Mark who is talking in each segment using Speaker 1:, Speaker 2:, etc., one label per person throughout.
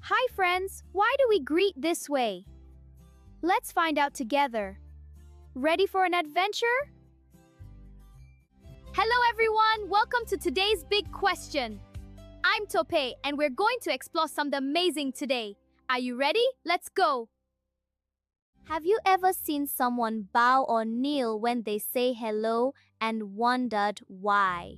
Speaker 1: Hi friends, why do we greet this way? Let's find out together. Ready for an adventure? Hello everyone, welcome to today's big question. I'm Tope and we're going to explore something amazing today. Are you ready? Let's go! Have you ever seen someone bow or kneel when they say hello and wondered why?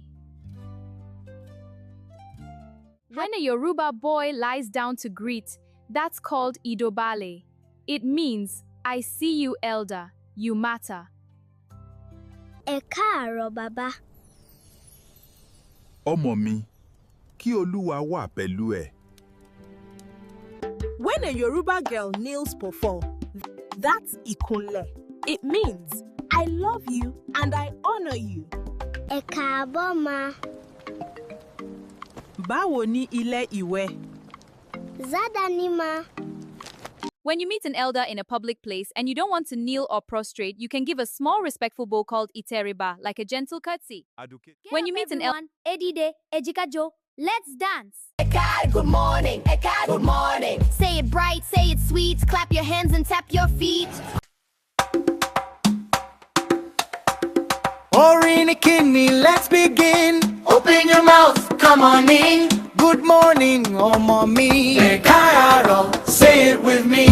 Speaker 1: When a Yoruba boy lies down to greet, that's called ìdobálẹ. It means, I see you elder, you matter.
Speaker 2: Káàárọ bàbá.
Speaker 3: Ọmọ mi, kí Olúwa wà pẹ̀lú ẹ.
Speaker 4: When a Yoruba girl kneels before, that's ìkúnlẹ. It means, I love you and I honor you.
Speaker 2: Káàbọ̀ ma.
Speaker 4: Báwo ní ilé ìwé?
Speaker 2: Zádání ma.
Speaker 1: When you meet an elder in a public place and you don't want to kneel or prostrate, you can give a small respectful bow called ìtẹríba, like a gentle curtsy. When you meet an elder,
Speaker 2: Edide, ejikajo, let's dance.
Speaker 5: Good morning, good morning.
Speaker 2: Say it bright, say it sweet, clap your hands and tap your feet.
Speaker 6: Orinekini, let's begin.
Speaker 5: Open your mouth, come on in.
Speaker 6: Good morning, ọmọ mi.
Speaker 5: Káàárọ,
Speaker 6: Say it with me.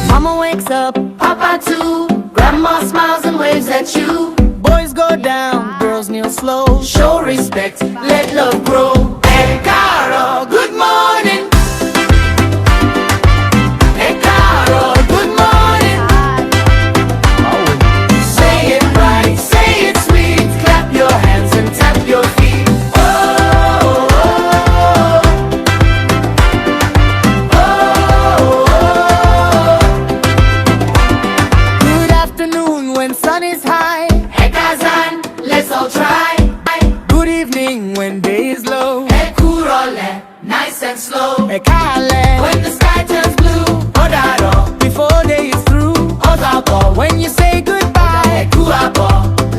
Speaker 2: Mama wakes up,
Speaker 5: Papa too. Grandma smiles and waves at you.
Speaker 6: Boys go down, girls kneel slow.
Speaker 5: Show respect, let love grow. Káàárọ, good morning. Káàárọ, good morning. Say it right, say it sweet. Clap your hands and tap your feet. Oh, oh, oh. Oh, oh.
Speaker 6: Good afternoon when sun is high.
Speaker 5: Káàsán, let's all try.
Speaker 6: Good evening when day is low.
Speaker 5: Kúùrọ, nice and slow.
Speaker 6: Káalẹ,
Speaker 5: When the sky turns blue, dàbọ.
Speaker 6: before day is through.
Speaker 5: Dàbọ.
Speaker 6: When you say goodbye.
Speaker 5: Kúùrọ,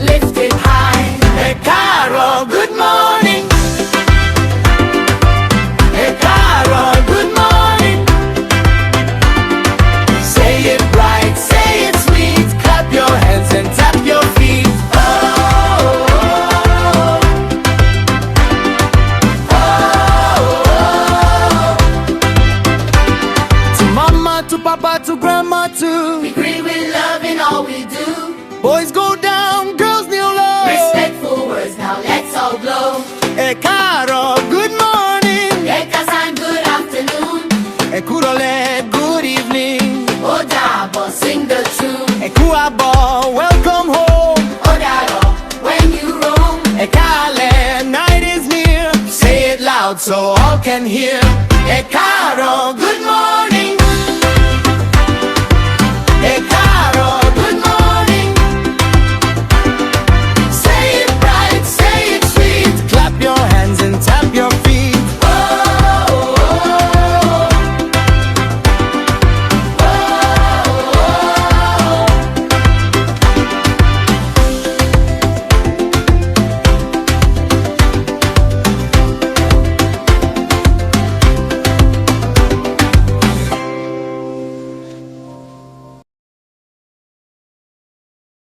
Speaker 5: lift it high. Káàárọ, good morning. Káàárọ, good morning. Say it right, say it sweet. Clap your hands and tap your feet. Oh, oh, oh. Oh,
Speaker 6: To mama, to papa, to grandma, too.
Speaker 5: we greet with love in all we do.
Speaker 6: Boys go down, girls kneel low.
Speaker 5: Respectful words, now let's all blow.
Speaker 6: Káàárọ, good morning.
Speaker 5: Káàsán, good afternoon.
Speaker 6: Kúrọ̀lẹ́, good evening.
Speaker 5: Dàbọ, sing the tune.
Speaker 6: Kúàbọ̀, welcome home.
Speaker 5: Dàbọ, when you roam.
Speaker 6: Káalẹ́, night is near.
Speaker 5: Say it loud so all can hear. Káàárọ, good morning.